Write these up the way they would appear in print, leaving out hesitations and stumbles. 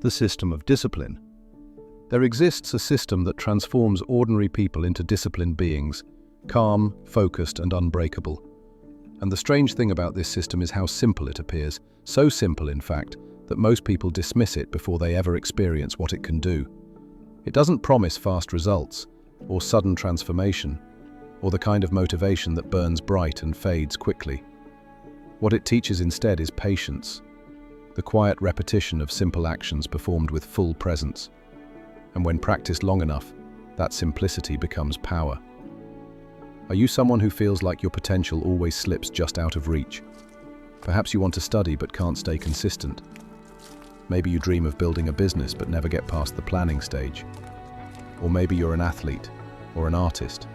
the system of discipline. There exists a system that transforms ordinary people into disciplined beings, calm, focused, and unbreakable. And the strange thing about this system is how simple it appears. So simple, in fact, that most people dismiss it before they ever experience what it can do. It doesn't promise fast results, or sudden transformation, or the kind of motivation that burns bright and fades quickly. What it teaches instead is patience, the quiet repetition of simple actions performed with full presence. And when practiced long enough, that simplicity becomes power. Are you someone who feels like your potential always slips just out of reach? Perhaps you want to study but can't stay consistent. Maybe you dream of building a business but never get past the planning stage. Or maybe you're an athlete, or an artist,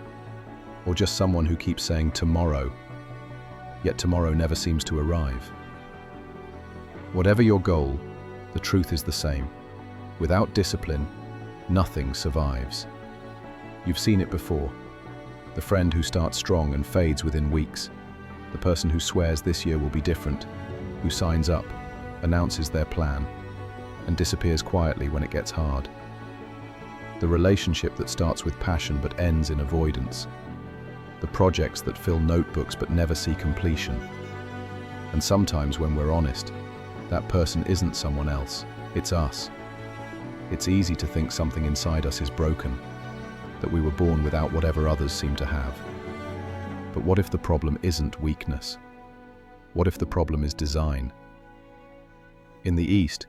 or just someone who keeps saying tomorrow, yet tomorrow never seems to arrive. Whatever your goal, the truth is the same. Without discipline, nothing survives. You've seen it before. The friend who starts strong and fades within weeks. The person who swears this year will be different, who signs up, announces their plan, and disappears quietly when it gets hard. The relationship that starts with passion but ends in avoidance. The projects that fill notebooks but never see completion. And sometimes, when we're honest, that person isn't someone else, it's us. It's easy to think something inside us is broken, that we were born without whatever others seem to have. But what if the problem isn't weakness? What if the problem is design? In the East,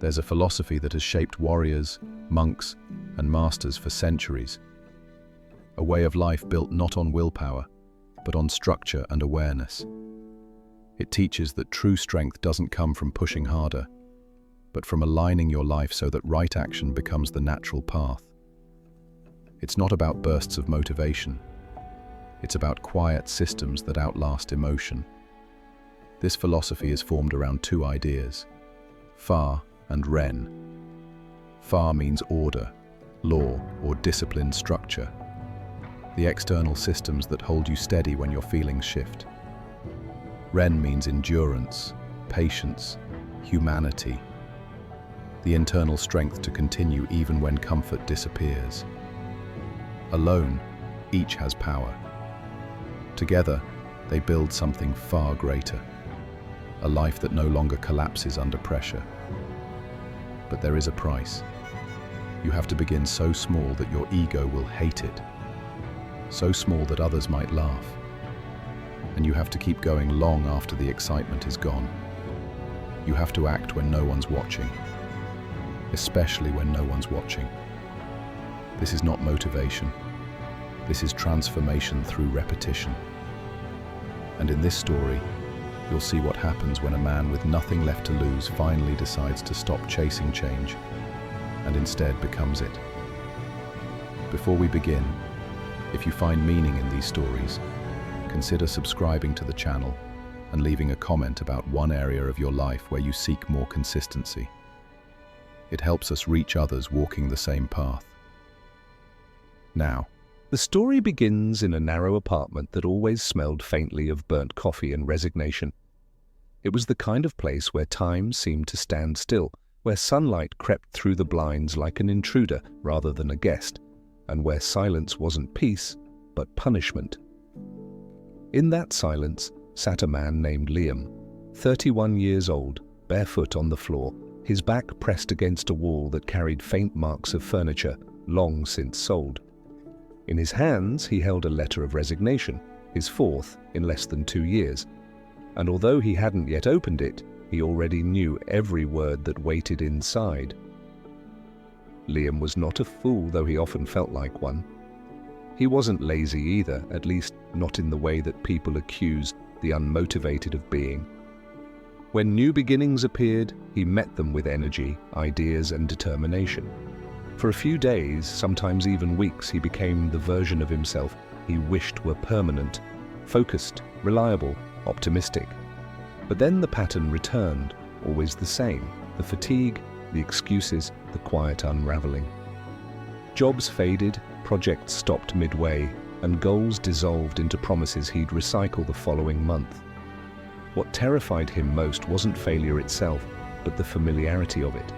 there's a philosophy that has shaped warriors, monks, and masters for centuries. A way of life built not on willpower, but on structure and awareness. It teaches that true strength doesn't come from pushing harder, but from aligning your life so that right action becomes the natural path. It's not about bursts of motivation. It's about quiet systems that outlast emotion. This philosophy is formed around two ideas: Fa and Ren. Fa means order, law, or disciplined structure. The external systems that hold you steady when your feelings shift. Ren means endurance, patience, humanity. The internal strength to continue even when comfort disappears. Alone, each has power. Together, they build something far greater. A life that no longer collapses under pressure. But there is a price. You have to begin so small that your ego will hate it. So small that others might laugh. And you have to keep going long after the excitement is gone. You have to act when no one's watching. Especially when no one's watching. This is not motivation. This is transformation through repetition. And in this story, you'll see what happens when a man with nothing left to lose finally decides to stop chasing change and instead becomes it. Before we begin, if you find meaning in these stories, consider subscribing to the channel and leaving a comment about one area of your life where you seek more consistency. It helps us reach others walking the same path. Now, the story begins in a narrow apartment that always smelled faintly of burnt coffee and resignation. It was the kind of place where time seemed to stand still, where sunlight crept through the blinds like an intruder rather than a guest, and where silence wasn't peace, but punishment. In that silence sat a man named Liam, 31 years old, barefoot on the floor, his back pressed against a wall that carried faint marks of furniture long since sold. In his hands he held a letter of resignation, his fourth in less than 2 years, and although he hadn't yet opened it, he already knew every word that waited inside. Liam was not a fool, though he often felt like one. He wasn't lazy either, at least not in the way that people accuse the unmotivated of being. When new beginnings appeared, he met them with energy, ideas, and determination. For a few days, sometimes even weeks, he became the version of himself he wished were permanent, focused, reliable, optimistic. But then the pattern returned, always the same: the fatigue, the excuses, the quiet unraveling. Jobs faded, projects stopped midway, and goals dissolved into promises he'd recycle the following month. What terrified him most wasn't failure itself, but the familiarity of it.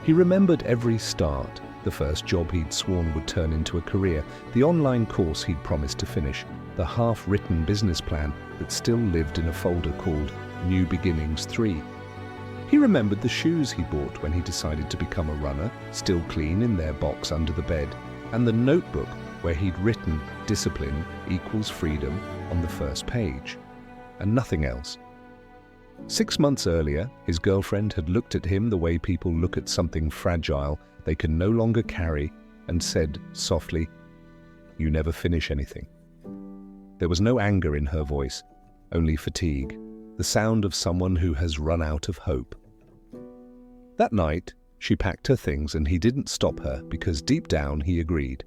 He remembered every start, the first job he'd sworn would turn into a career, the online course he'd promised to finish, the half-written business plan that still lived in a folder called New Beginnings 3. He remembered the shoes he bought when he decided to become a runner, still clean in their box under the bed, and the notebook where he'd written discipline equals freedom on the first page, and nothing else. 6 months earlier, his girlfriend had looked at him the way people look at something fragile they can no longer carry and said softly, "You never finish anything." There was no anger in her voice, only fatigue, the sound of someone who has run out of hope. That night, she packed her things and he didn't stop her because deep down he agreed.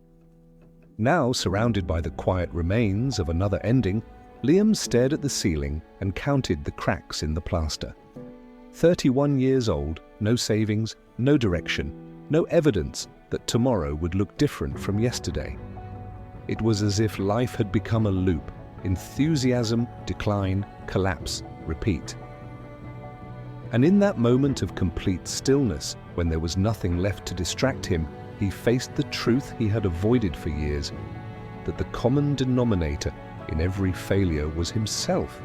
Now, surrounded by the quiet remains of another ending, Liam stared at the ceiling and counted the cracks in the plaster. 31 years old, no savings, no direction, no evidence that tomorrow would look different from yesterday. It was as if life had become a loop: enthusiasm, decline, collapse, repeat. And in that moment of complete stillness, when there was nothing left to distract him, he faced the truth he had avoided for years, that the common denominator in every failure was himself.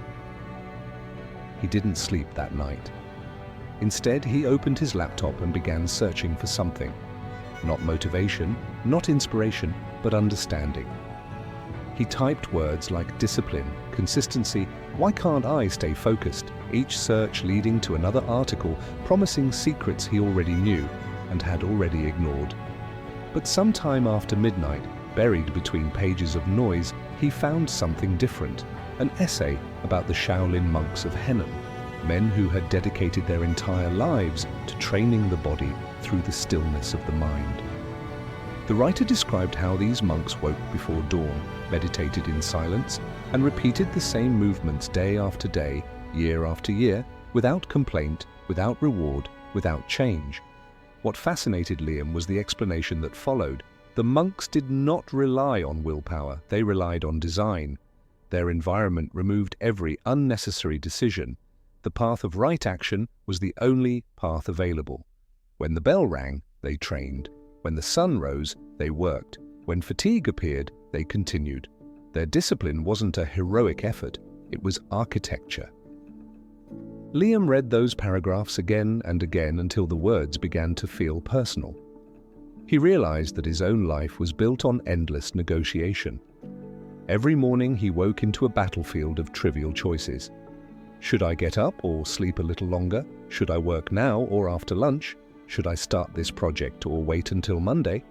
He didn't sleep that night. Instead, he opened his laptop and began searching for something. Not motivation, not inspiration, but understanding. He typed words like discipline, consistency, why can't I stay focused, each search leading to another article promising secrets he already knew and had already ignored. But sometime after midnight, buried between pages of noise, he found something different, an essay about the Shaolin monks of Henan, men who had dedicated their entire lives to training the body through the stillness of the mind. The writer described how these monks woke before dawn, meditated in silence, and repeated the same movements day after day, year after year, without complaint, without reward, without change. What fascinated Liam was the explanation that followed. The monks did not rely on willpower, they relied on design. Their environment removed every unnecessary decision. The path of right action was the only path available. When the bell rang, they trained. When the sun rose, they worked. When fatigue appeared, they continued. Their discipline wasn't a heroic effort, it was architecture. Liam read those paragraphs again and again until the words began to feel personal. He realized that his own life was built on endless negotiation. Every morning he woke into a battlefield of trivial choices. Should I get up or sleep a little longer? Should I work now or after lunch? Should I start this project or wait until Monday?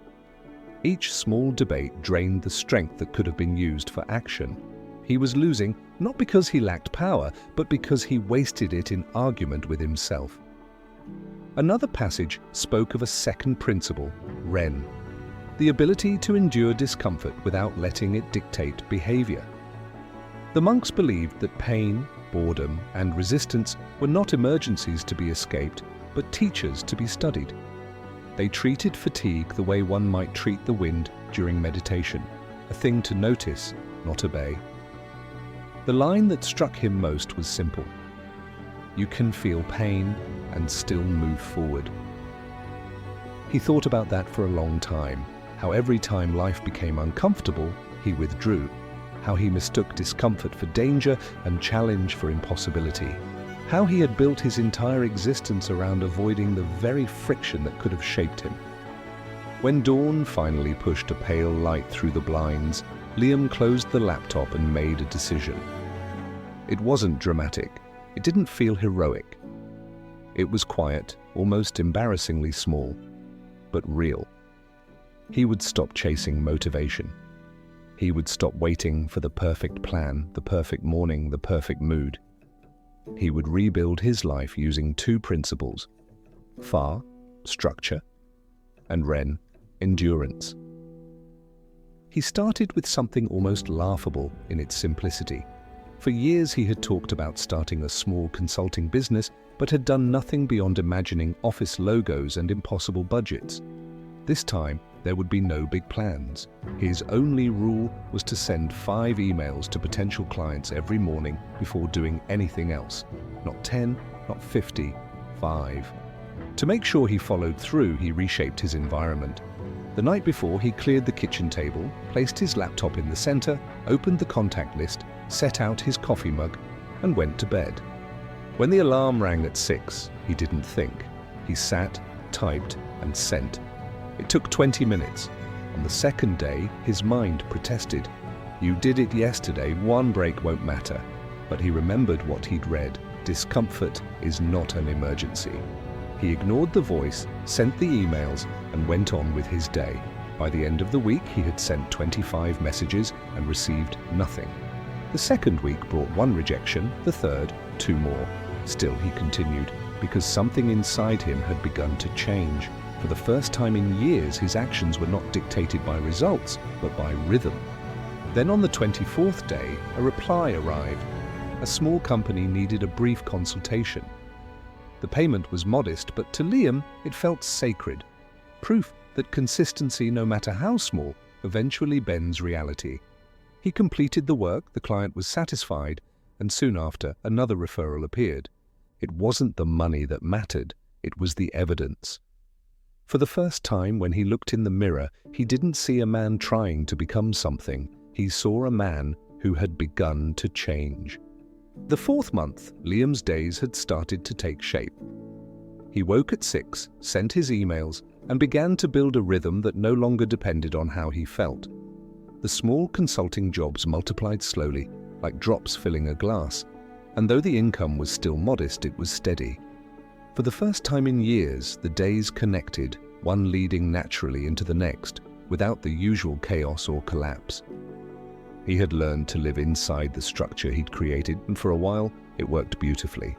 Each small debate drained the strength that could have been used for action. He was losing not because he lacked power, but because he wasted it in argument with himself. Another passage spoke of a second principle, Ren, the ability to endure discomfort without letting it dictate behavior. The monks believed that pain, boredom, and resistance were not emergencies to be escaped, but teachers to be studied. They treated fatigue the way one might treat the wind during meditation, a thing to notice, not obey. The line that struck him most was simple: you can feel pain and still move forward. He thought about that for a long time, how every time life became uncomfortable, he withdrew, how he mistook discomfort for danger and challenge for impossibility, how he had built his entire existence around avoiding the very friction that could have shaped him. When dawn finally pushed a pale light through the blinds, Liam closed the laptop and made a decision. It wasn't dramatic. It didn't feel heroic. It was quiet, almost embarrassingly small, but real. He would stop chasing motivation. He would stop waiting for the perfect plan, the perfect morning, the perfect mood. He would rebuild his life using two principles: Fa, structure, and Ren, endurance. He started with something almost laughable in its simplicity. For years he had talked about starting a small consulting business, but had done nothing beyond imagining office logos and impossible budgets. This time, there would be no big plans. His only rule was to send 5 emails to potential clients every morning before doing anything else. Not 10, not 50, 5. To make sure he followed through, he reshaped his environment. The night before, he cleared the kitchen table, placed his laptop in the center, opened the contact list, set out his coffee mug, and went to bed. When the alarm rang at 6, he didn't think. He sat, typed, and sent. It took 20 minutes. On the second day, his mind protested. You did it yesterday, one break won't matter. But he remembered what he'd read. Discomfort is not an emergency. He ignored the voice, sent the emails, and went on with his day. By the end of the week, he had sent 25 messages and received nothing. The second week brought 1 rejection, the third, 2 more. Still, he continued, because something inside him had begun to change. For the first time in years, his actions were not dictated by results, but by rhythm. Then on the 24th day, a reply arrived. A small company needed a brief consultation. The payment was modest, but to Liam, it felt sacred. Proof that consistency, no matter how small, eventually bends reality. He completed the work, the client was satisfied, and soon after, another referral appeared. It wasn't the money that mattered, it was the evidence. For the first time, when he looked in the mirror, he didn't see a man trying to become something. He saw a man who had begun to change. The 4th month, Liam's days had started to take shape. He woke at 6, sent his emails, and began to build a rhythm that no longer depended on how he felt. The small consulting jobs multiplied slowly, like drops filling a glass, and though the income was still modest, it was steady. For the first time in years, the days connected, one leading naturally into the next, without the usual chaos or collapse. He had learned to live inside the structure he'd created, and for a while, it worked beautifully.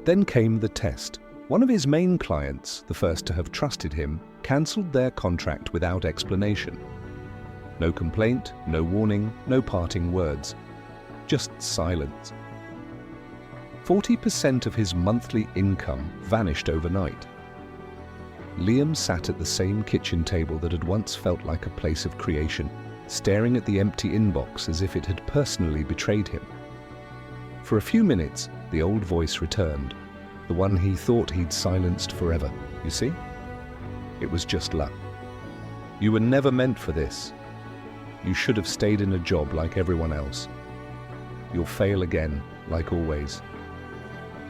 Then came the test. One of his main clients, the first to have trusted him, cancelled their contract without explanation. No complaint, no warning, no parting words. Just silence. 40% of his monthly income vanished overnight. Liam sat at the same kitchen table that had once felt like a place of creation, staring at the empty inbox as if it had personally betrayed him. For a few minutes, the old voice returned, the one he thought he'd silenced forever. You see? It was just luck. You were never meant for this. You should have stayed in a job like everyone else. You'll fail again, like always.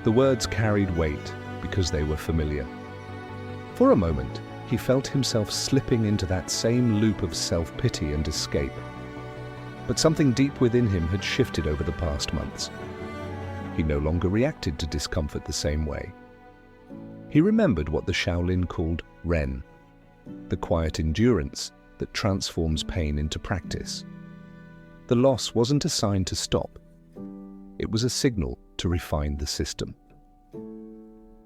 The words carried weight because they were familiar. For a moment, he felt himself slipping into that same loop of self-pity and escape. But something deep within him had shifted over the past months. He no longer reacted to discomfort the same way. He remembered what the Shaolin called Ren, the quiet endurance that transforms pain into practice. The loss wasn't a sign to stop. It was a signal to refine the system.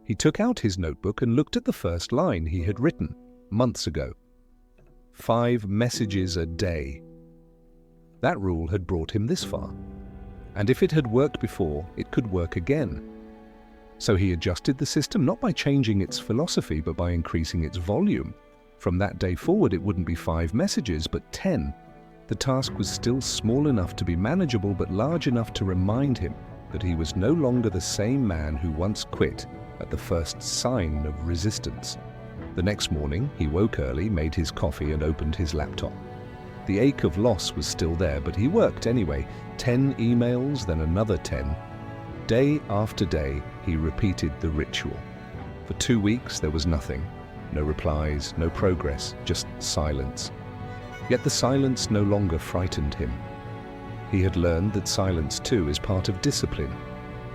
He took out his notebook and looked at the first line he had written months ago. 5 messages a day. That rule had brought him this far. And if it had worked before, it could work again. So he adjusted the system not by changing its philosophy, but by increasing its volume. From that day forward, it wouldn't be 5 messages, but 10. The task was still small enough to be manageable, but large enough to remind him that he was no longer the same man who once quit at the first sign of resistance. The next morning, he woke early, made his coffee, and opened his laptop. The ache of loss was still there, but he worked anyway. 10 emails, then another 10. Day after day, he repeated the ritual. For 2 weeks, there was nothing. No replies, no progress, just silence. Yet the silence no longer frightened him. He had learned that silence too is part of discipline.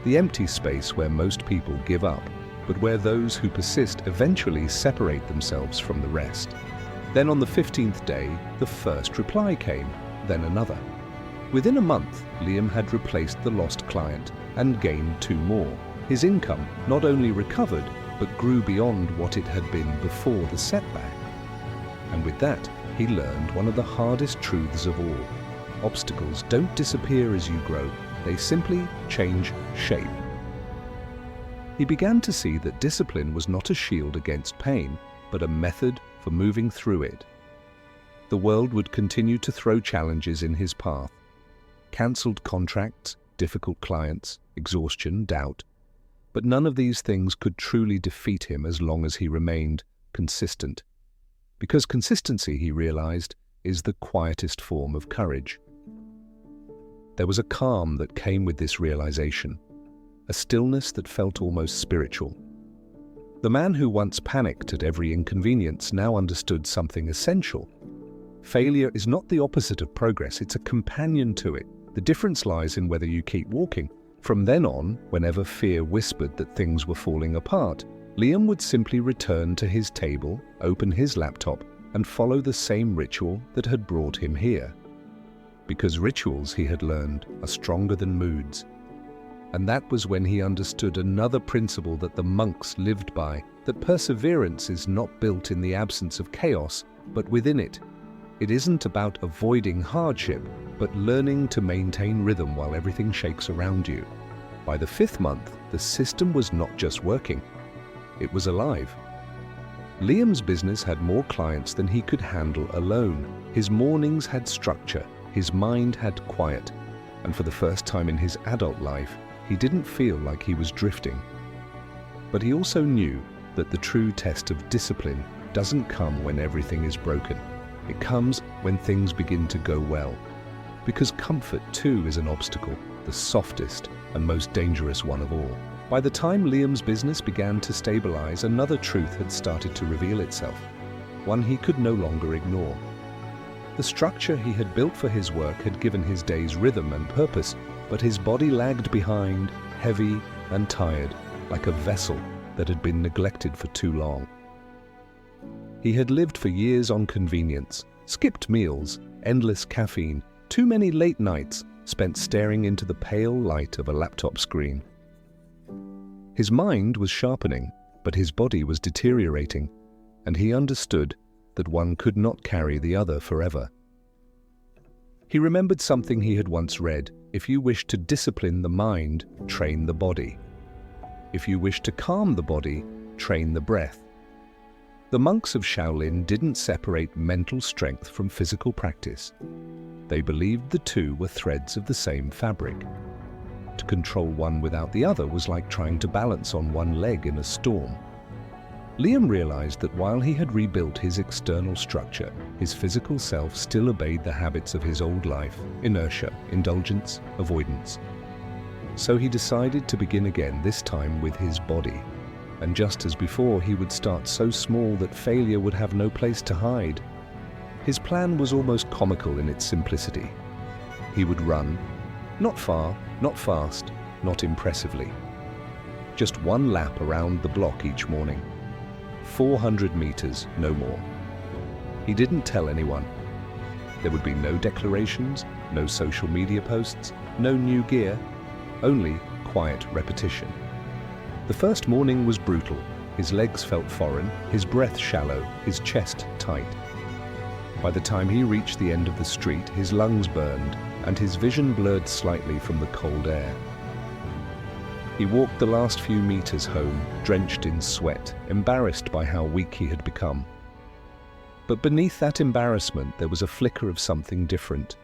The empty space where most people give up, but where those who persist eventually separate themselves from the rest. Then on the 15th day, the first reply came, then another. Within a month, Liam had replaced the lost client and gained 2 more. His income not only recovered, but grew beyond what it had been before the setback. And with that, he learned one of the hardest truths of all. Obstacles don't disappear as you grow, they simply change shape. He began to see that discipline was not a shield against pain, but a method for moving through it. The world would continue to throw challenges in his path. Cancelled contracts, difficult clients, exhaustion, doubt. But none of these things could truly defeat him as long as he remained consistent. Because consistency, he realized, is the quietest form of courage. There was a calm that came with this realization, a stillness that felt almost spiritual. The man who once panicked at every inconvenience now understood something essential. Failure is not the opposite of progress, it's a companion to it. The difference lies in whether you keep walking. From then on, whenever fear whispered that things were falling apart, Liam would simply return to his table, open his laptop, and follow the same ritual that had brought him here. Because rituals, he had learned, are stronger than moods. And that was when he understood another principle that the monks lived by, that perseverance is not built in the absence of chaos, but within it. It isn't about avoiding hardship, but learning to maintain rhythm while everything shakes around you. By the 5th month, the system was not just working, it was alive. Liam's business had more clients than he could handle alone. His mornings had structure, his mind had quiet, and for the first time in his adult life, he didn't feel like he was drifting. But he also knew that the true test of discipline doesn't come when everything is broken. It comes when things begin to go well. Because comfort too is an obstacle, the softest and most dangerous one of all. By the time Liam's business began to stabilize, another truth had started to reveal itself, one he could no longer ignore. The structure he had built for his work had given his days rhythm and purpose, but his body lagged behind, heavy and tired, like a vessel that had been neglected for too long. He had lived for years on convenience, skipped meals, endless caffeine, too many late nights spent staring into the pale light of a laptop screen. His mind was sharpening, but his body was deteriorating, and he understood that one could not carry the other forever. He remembered something he had once read: if you wish to discipline the mind, train the body. If you wish to calm the body, train the breath. The monks of Shaolin didn't separate mental strength from physical practice. They believed the two were threads of the same fabric. To control one without the other was like trying to balance on one leg in a storm. Liam realized that while he had rebuilt his external structure, his physical self still obeyed the habits of his old life: inertia, indulgence, avoidance. So he decided to begin again, this time with his body. And just as before, he would start so small that failure would have no place to hide. His plan was almost comical in its simplicity. He would run, not far, not fast, not impressively. Just one lap around the block each morning. 400 meters, no more. He didn't tell anyone. There would be no declarations, no social media posts, no new gear, only quiet repetition. The first morning was brutal. His legs felt foreign, his breath shallow, his chest tight. By the time he reached the end of the street, his lungs burned, and his vision blurred slightly from the cold air. He walked the last few meters home, drenched in sweat, embarrassed by how weak he had become. But beneath that embarrassment, there was a flicker of something different.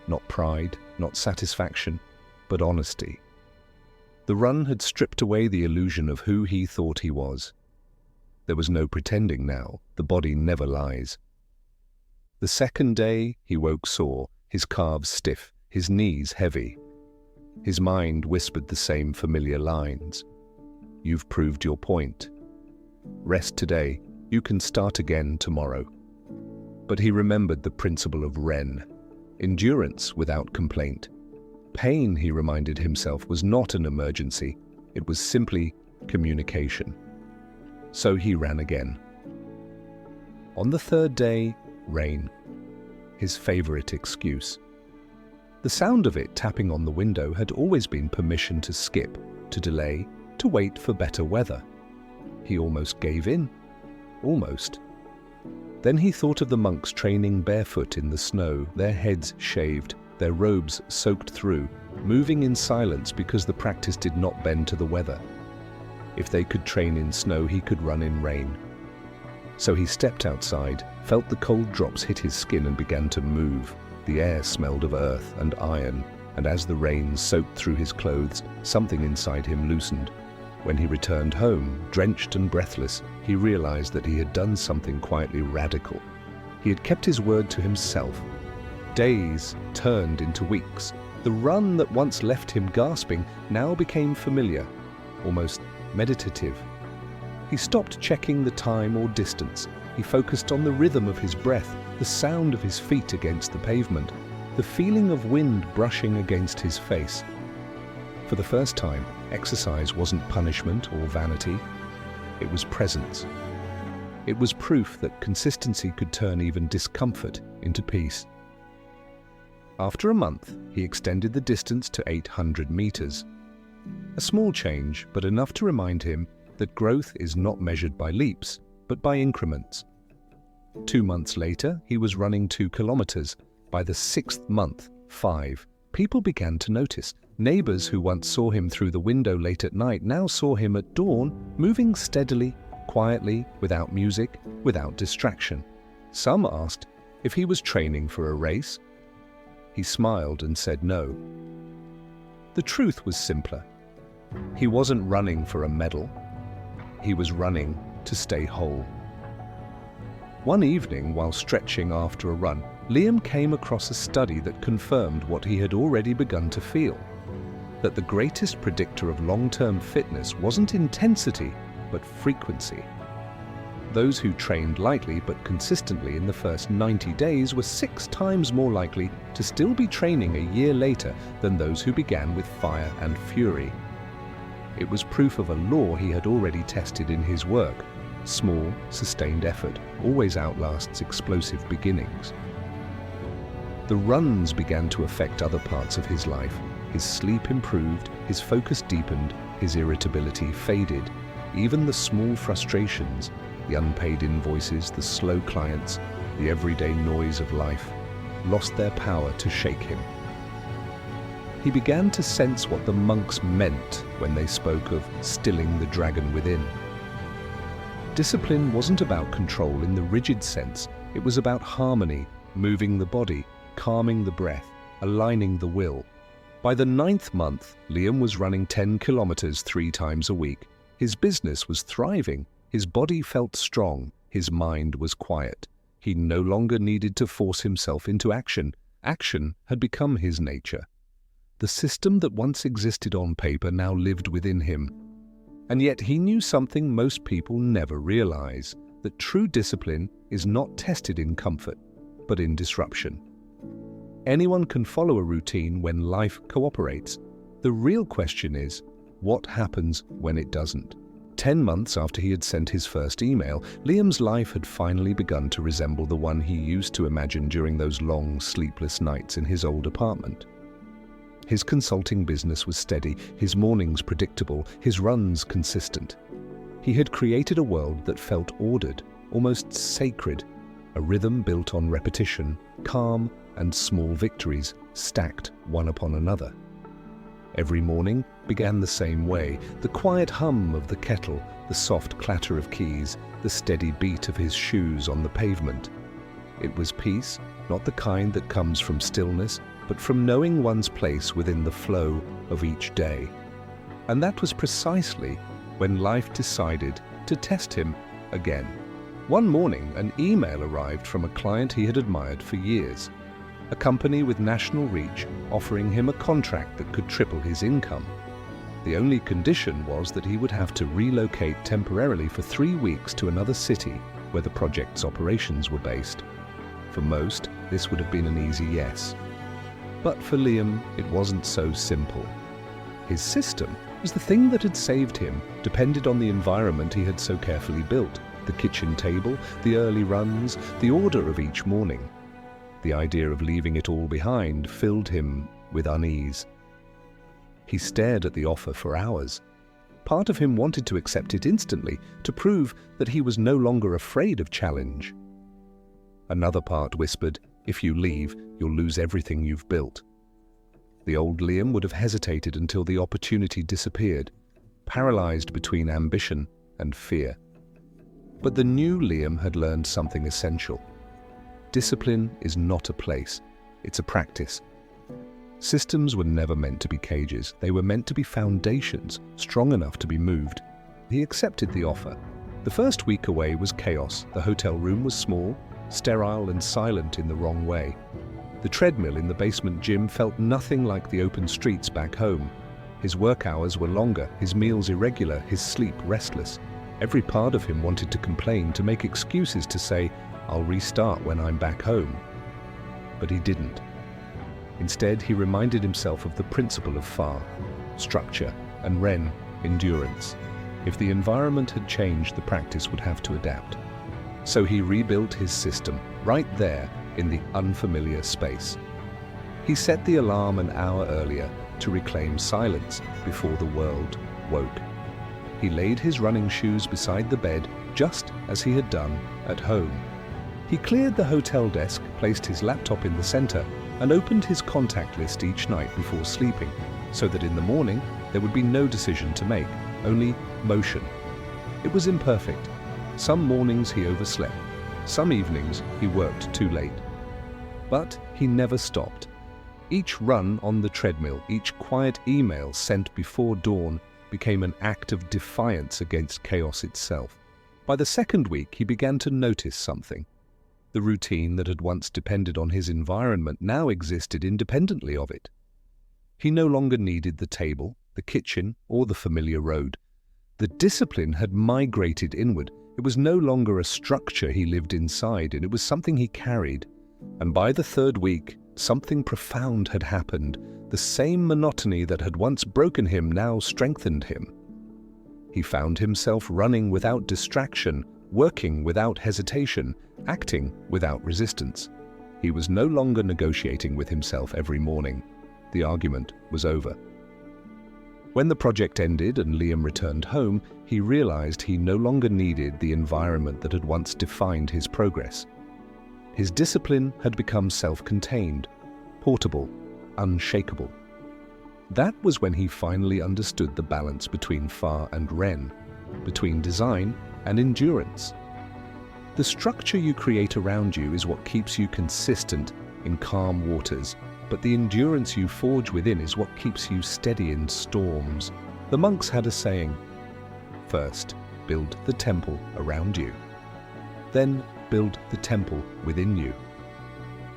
Not pride, not satisfaction, but honesty. The run had stripped away the illusion of who he thought he was. There was no pretending now. The body never lies. The second day, he woke sore, his calves stiff, his knees heavy. His mind whispered the same familiar lines. You've proved your point. Rest today, you can start again tomorrow. But he remembered the principle of Ren, endurance without complaint. Pain, he reminded himself, was not an emergency. It was simply communication. So he ran again. On the third day, rain. His favorite excuse. The sound of it tapping on the window had always been permission to skip, to delay, to wait for better weather. He almost gave in. Almost. Then he thought of the monks training barefoot in the snow, their heads shaved, their robes soaked through, moving in silence because the practice did not bend to the weather. If they could train in snow, he could run in rain. So he stepped outside, felt the cold drops hit his skin and began to move. The air smelled of earth and iron, and as the rain soaked through his clothes, something inside him loosened. When he returned home, drenched and breathless, he realized that he had done something quietly radical. He had kept his word to himself. Days turned into weeks. The run that once left him gasping now became familiar, almost meditative. He stopped checking the time or distance. He focused on the rhythm of his breath, the sound of his feet against the pavement, the feeling of wind brushing against his face. For the first time, exercise wasn't punishment or vanity. It was presence. It was proof that consistency could turn even discomfort into peace. After a month, he extended the distance to 800 meters. A small change, but enough to remind him that growth is not measured by leaps, but by increments. 2 months later, he was running 2 kilometers. By the 6th month, 5. People began to notice. Neighbors who once saw him through the window late at night now saw him at dawn, moving steadily, quietly, without music, without distraction. Some asked if he was training for a race. He smiled and said no. The truth was simpler. He wasn't running for a medal. He was running to stay whole. One evening, while stretching after a run, Liam came across a study that confirmed what he had already begun to feel, that the greatest predictor of long-term fitness wasn't intensity, but frequency. Those who trained lightly but consistently in the first 90 days were 6 times more likely to still be training a year later than those who began with fire and fury. It was proof of a law he had already tested in his work. Small, sustained effort always outlasts explosive beginnings. The runs began to affect other parts of his life. His sleep improved, his focus deepened, his irritability faded. Even the small frustrations, the unpaid invoices, the slow clients, the everyday noise of life, lost their power to shake him. He began to sense what the monks meant when they spoke of stilling the dragon within. Discipline wasn't about control in the rigid sense. It was about harmony, moving the body, calming the breath, aligning the will. By the 9th month, Liam was running 10 kilometers 3 times a week. His business was thriving. His body felt strong. His mind was quiet. He no longer needed to force himself into action. Action had become his nature. The system that once existed on paper now lived within him. And yet he knew something most people never realize, that true discipline is not tested in comfort, but in disruption. Anyone can follow a routine when life cooperates. The real question is, what happens when it doesn't? 10 months after he had sent his first email, Liam's life had finally begun to resemble the one he used to imagine during those long, sleepless nights in his old apartment. His consulting business was steady, his mornings predictable, his runs consistent. He had created a world that felt ordered, almost sacred, a rhythm built on repetition, calm, and small victories stacked one upon another. Every morning began the same way, the quiet hum of the kettle, the soft clatter of keys, the steady beat of his shoes on the pavement. It was peace, not the kind that comes from stillness, but from knowing one's place within the flow of each day. And that was precisely when life decided to test him again. One morning, an email arrived from a client he had admired for years, a company with national reach offering him a contract that could triple his income. The only condition was that he would have to relocate temporarily for 3 weeks to another city where the project's operations were based. For most, this would have been an easy yes. But for Liam, it wasn't so simple. His system was the thing that had saved him, depended on the environment he had so carefully built, the kitchen table, the early runs, the order of each morning. The idea of leaving it all behind filled him with unease. He stared at the offer for hours. Part of him wanted to accept it instantly, to prove that he was no longer afraid of challenge. Another part whispered, "If you leave, you'll lose everything you've built." The old Liam would have hesitated until the opportunity disappeared, paralyzed between ambition and fear. But the new Liam had learned something essential. Discipline is not a place, it's a practice. Systems were never meant to be cages. They were meant to be foundations, strong enough to be moved. He accepted the offer. The first week away was chaos. The hotel room was small, sterile and silent in the wrong way. The treadmill in the basement gym felt nothing like the open streets back home. His work hours were longer, his meals irregular, his sleep restless. Every part of him wanted to complain, to make excuses, to say, "I'll restart when I'm back home." But he didn't. Instead, he reminded himself of the principle of FAR, structure, and REN, endurance. If the environment had changed, the practice would have to adapt. So he rebuilt his system, right there in the unfamiliar space. He set the alarm an hour earlier to reclaim silence before the world woke. He laid his running shoes beside the bed, just as he had done at home. He cleared the hotel desk, placed his laptop in the center, and opened his contact list each night before sleeping, so that in the morning there would be no decision to make, only motion. It was imperfect. Some mornings he overslept. Some evenings he worked too late. But he never stopped. Each run on the treadmill, each quiet email sent before dawn became an act of defiance against chaos itself. By the second week, he began to notice something. The routine that had once depended on his environment now existed independently of it. He no longer needed the table, the kitchen, or the familiar road. The discipline had migrated inward. It was no longer a structure he lived inside, and it was something he carried. And by the third week, something profound had happened. The same monotony that had once broken him now strengthened him. He found himself running without distraction, working without hesitation, acting without resistance. He was no longer negotiating with himself every morning. The argument was over. When the project ended and Liam returned home, he realized he no longer needed the environment that had once defined his progress. His discipline had become self-contained, portable, unshakable. That was when he finally understood the balance between FAR and REN, between design and endurance. The structure you create around you is what keeps you consistent in calm waters, but the endurance you forge within is what keeps you steady in storms. The monks had a saying, "First, build the temple around you. Then build the temple within you."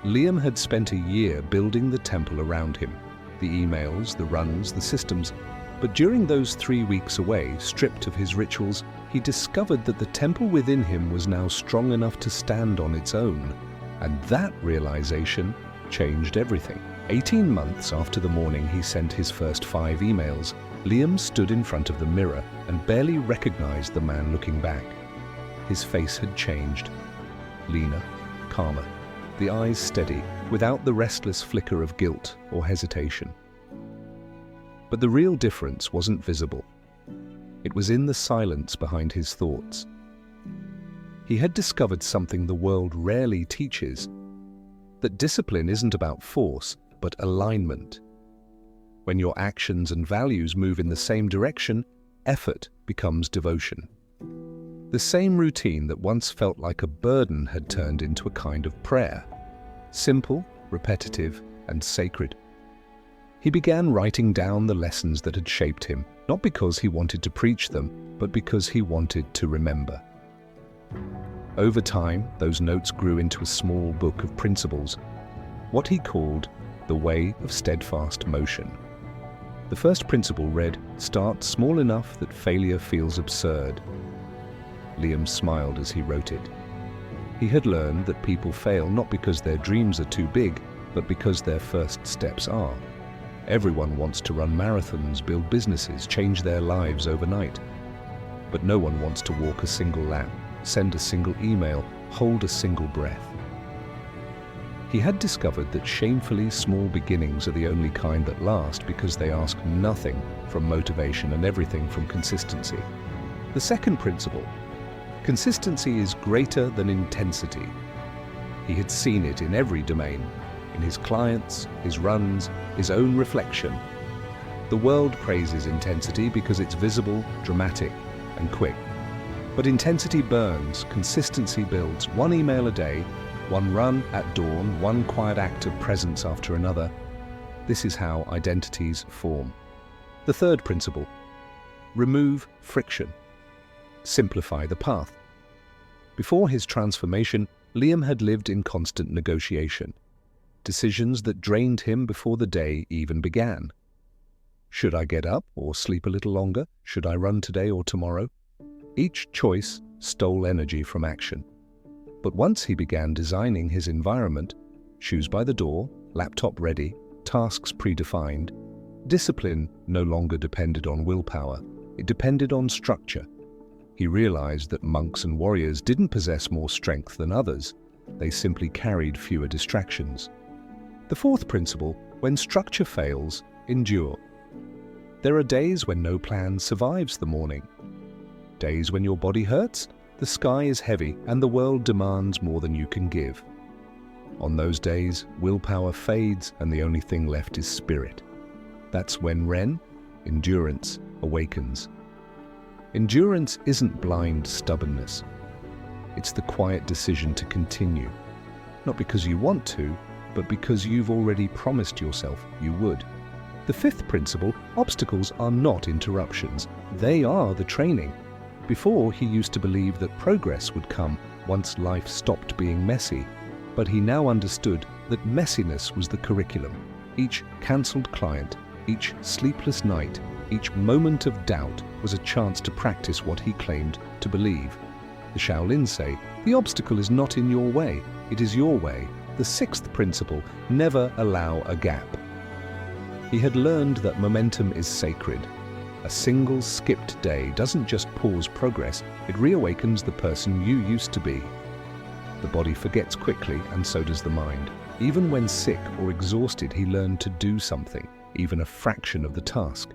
Liam had spent a year building the temple around him, the emails, the runs, the systems. But during those 3 weeks away, stripped of his rituals, he discovered that the temple within him was now strong enough to stand on its own. And that realization changed everything. 18 months after the morning he sent his first 5 emails, Liam stood in front of the mirror and barely recognized the man looking back. His face had changed. Leaner, calmer, the eyes steady, without the restless flicker of guilt or hesitation. But the real difference wasn't visible. It was in the silence behind his thoughts. He had discovered something the world rarely teaches, that discipline isn't about force, but alignment. When your actions and values move in the same direction, effort becomes devotion. The same routine that once felt like a burden had turned into a kind of prayer. Simple, repetitive, and sacred. He began writing down the lessons that had shaped him, not because he wanted to preach them, but because he wanted to remember. Over time, those notes grew into a small book of principles, what he called the way of steadfast motion. The first principle read, "Start small enough that failure feels absurd." Liam smiled as he wrote it. He had learned that people fail not because their dreams are too big, but because their first steps are. Everyone wants to run marathons, build businesses, change their lives overnight. But no one wants to walk a single lap, send a single email, hold a single breath. He had discovered that shamefully small beginnings are the only kind that last because they ask nothing from motivation and everything from consistency. The second principle, consistency is greater than intensity. He had seen it in every domain, in his clients, his runs, his own reflection. The world praises intensity because it's visible, dramatic, and quick. But intensity burns, consistency builds. 1 email a day, 1 run at dawn, 1 quiet act of presence after another. This is how identities form. The third principle: remove friction. Simplify the path. Before his transformation, Liam had lived in constant negotiation. Decisions that drained him before the day even began. Should I get up or sleep a little longer? Should I run today or tomorrow? Each choice stole energy from action. But once he began designing his environment, shoes by the door, laptop ready, tasks predefined, discipline no longer depended on willpower. It depended on structure. He realized that monks and warriors didn't possess more strength than others. They simply carried fewer distractions. The fourth principle: when structure fails, endure. There are days when no plan survives the morning. Days when your body hurts, the sky is heavy, and the world demands more than you can give. On those days, willpower fades and the only thing left is spirit. That's when endurance, awakens. Endurance isn't blind stubbornness. It's the quiet decision to continue. Not because you want to, but because you've already promised yourself you would. The fifth principle: obstacles are not interruptions. They are the training. Before, he used to believe that progress would come once life stopped being messy. But he now understood that messiness was the curriculum. Each cancelled client, each sleepless night, each moment of doubt was a chance to practice what he claimed to believe. The Shaolin say, the obstacle is not in your way, it is your way. The sixth principle: never allow a gap. He had learned that momentum is sacred. A single skipped day doesn't just pause progress, it reawakens the person you used to be. The body forgets quickly, and so does the mind. Even when sick or exhausted, he learned to do something, even a fraction of the task.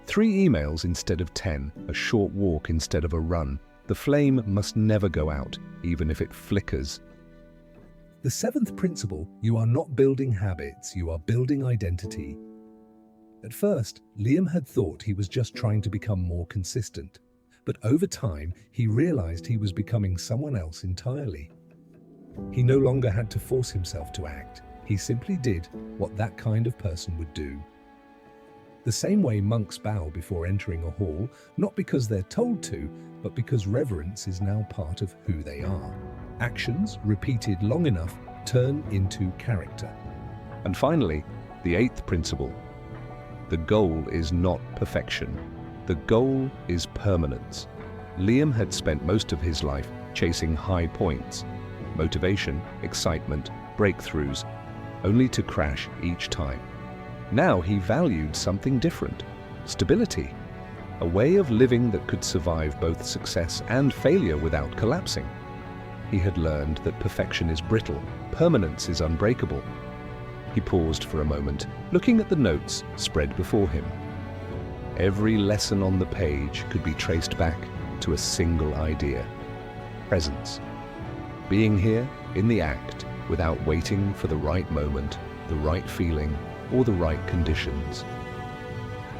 3 emails instead of 10, a short walk instead of a run. The flame must never go out, even if it flickers. The seventh principle: you are not building habits, you are building identity. At first, Liam had thought he was just trying to become more consistent. But over time, he realized he was becoming someone else entirely. He no longer had to force himself to act. He simply did what that kind of person would do. The same way monks bow before entering a hall, not because they're told to, but because reverence is now part of who they are. Actions, repeated long enough, turn into character. And finally, the eighth principle: the goal is not perfection. The goal is permanence. Liam had spent most of his life chasing high points, motivation, excitement, breakthroughs, only to crash each time. Now he valued something different: stability, a way of living that could survive both success and failure without collapsing. He had learned that perfection is brittle, permanence is unbreakable. He paused for a moment, looking at the notes spread before him. Every lesson on the page could be traced back to a single idea: presence. Being here, in the act, without waiting for the right moment, the right feeling, or the right conditions.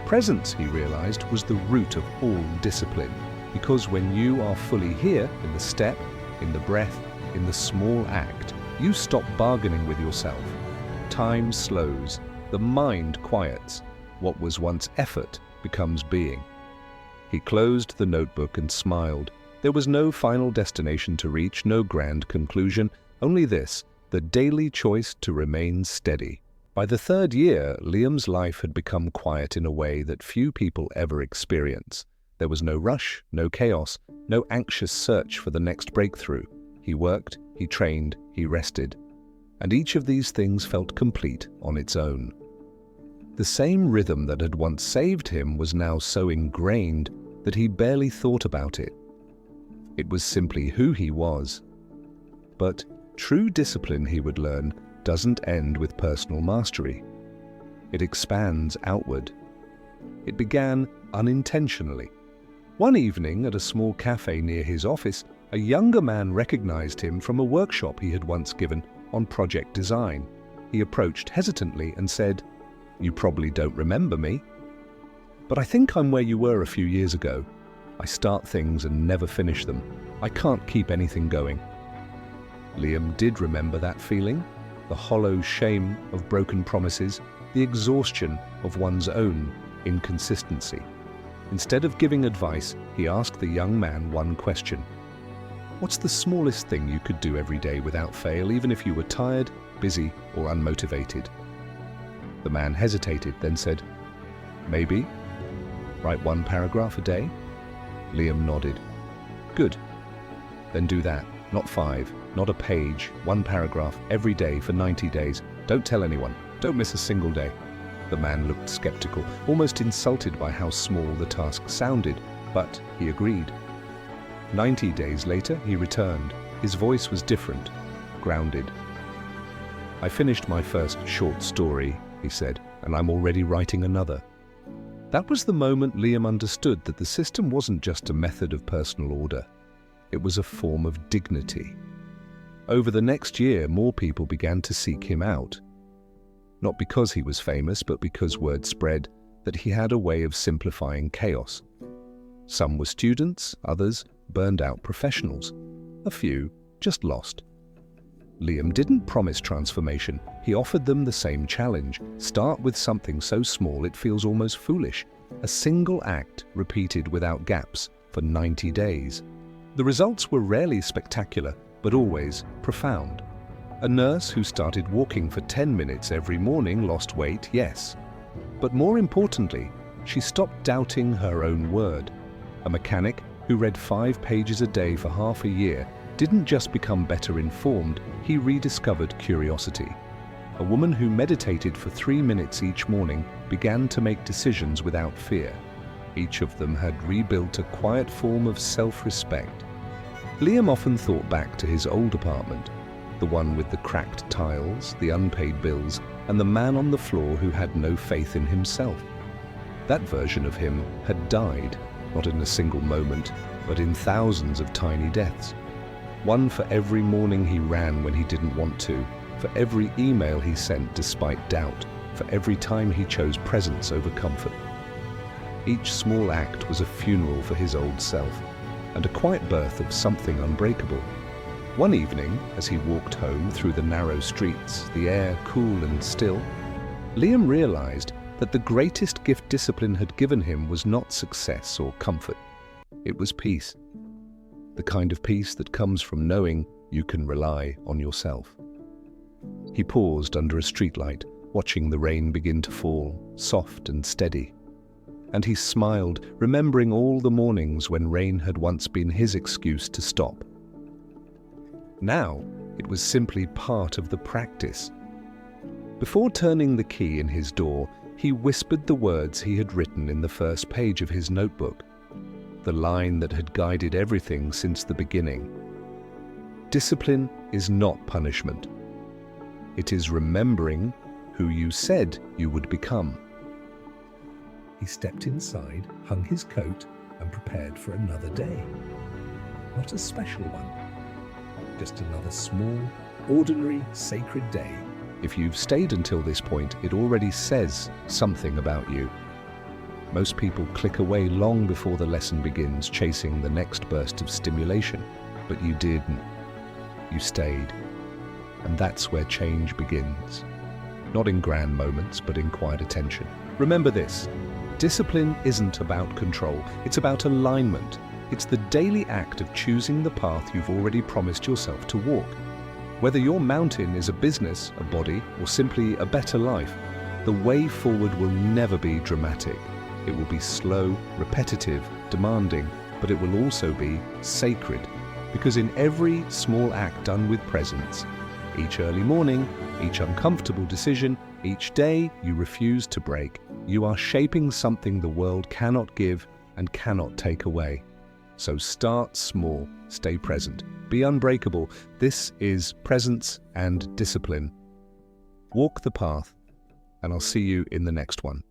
Presence, he realized, was the root of all discipline, because when you are fully here, in the step, in the breath, in the small act, you stop bargaining with yourself. Time slows, the mind quiets. What was once effort becomes being. He closed the notebook and smiled. There was no final destination to reach, no grand conclusion, only this: the daily choice to remain steady. By the 3rd year, Liam's life had become quiet in a way that few people ever experience. There was no rush, no chaos, no anxious search for the next breakthrough. He worked, he trained, he rested. And each of these things felt complete on its own. The same rhythm that had once saved him was now so ingrained that he barely thought about it. It was simply who he was. But true discipline, he would learn, doesn't end with personal mastery. It expands outward. It began unintentionally. One evening at a small cafe near his office, a younger man recognized him from a workshop he had once given on project design. He approached hesitantly and said, "You probably don't remember me, but I think I'm where you were a few years ago. I start things and never finish them. I can't keep anything going." Liam did remember that feeling, the hollow shame of broken promises, the exhaustion of one's own inconsistency. Instead of giving advice, he asked the young man one question. What's the smallest thing you could do every day without fail, even if you were tired, busy, or unmotivated? The man hesitated, then said, Maybe write 1 paragraph a day? Liam nodded. Good. Then do that. Not 5, not a page, 1 paragraph every day for 90 days. Don't tell anyone. Don't miss a single day. The man looked skeptical, almost insulted by how small the task sounded, but he agreed. 90 days later, he returned. His voice was different, grounded. I finished my first short story, he said, and I'm already writing another. That was the moment Liam understood that the system wasn't just a method of personal order. It was a form of dignity. Over the next year, more people began to seek him out. Not because he was famous, but because word spread that he had a way of simplifying chaos. Some were students, others burned-out professionals. A few just lost. Liam didn't promise transformation. He offered them the same challenge. Start with something so small it feels almost foolish. A single act repeated without gaps for 90 days. The results were rarely spectacular, but always profound. A nurse who started walking for 10 minutes every morning lost weight, yes. But more importantly, she stopped doubting her own word. A mechanic who read 5 pages a day for half a year didn't just become better informed, he rediscovered curiosity. A woman who meditated for 3 minutes each morning began to make decisions without fear. Each of them had rebuilt a quiet form of self-respect. Liam often thought back to his old apartment, the one with the cracked tiles, the unpaid bills, and the man on the floor who had no faith in himself. That version of him had died, not in a single moment, but in thousands of tiny deaths. One for every morning he ran when he didn't want to, for every email he sent despite doubt, for every time he chose presence over comfort. Each small act was a funeral for his old self, and a quiet birth of something unbreakable. One evening, as he walked home through the narrow streets, the air cool and still, Liam realized that the greatest gift discipline had given him was not success or comfort. It was peace. The kind of peace that comes from knowing you can rely on yourself. He paused under a streetlight, watching the rain begin to fall, soft and steady. And he smiled, remembering all the mornings when rain had once been his excuse to stop. Now, it was simply part of the practice. Before turning the key in his door, he whispered the words he had written in the first page of his notebook, the line that had guided everything since the beginning. Discipline is not punishment. It is remembering who you said you would become. He stepped inside, hung his coat, and prepared for another day. Not a special one, just another small, ordinary, sacred day. If you've stayed until this point, it already says something about you. Most people click away long before the lesson begins, chasing the next burst of stimulation. But you didn't. You stayed. And that's where change begins. Not in grand moments, but in quiet attention. Remember this. Discipline isn't about control. It's about alignment. It's the daily act of choosing the path you've already promised yourself to walk. Whether your mountain is a business, a body, or simply a better life, the way forward will never be dramatic. It will be slow, repetitive, demanding, but it will also be sacred. Because in every small act done with presence, each early morning, each uncomfortable decision, each day you refuse to break, you are shaping something the world cannot give and cannot take away. So start small, stay present, be unbreakable. This is presence and discipline. Walk the path, and I'll see you in the next one.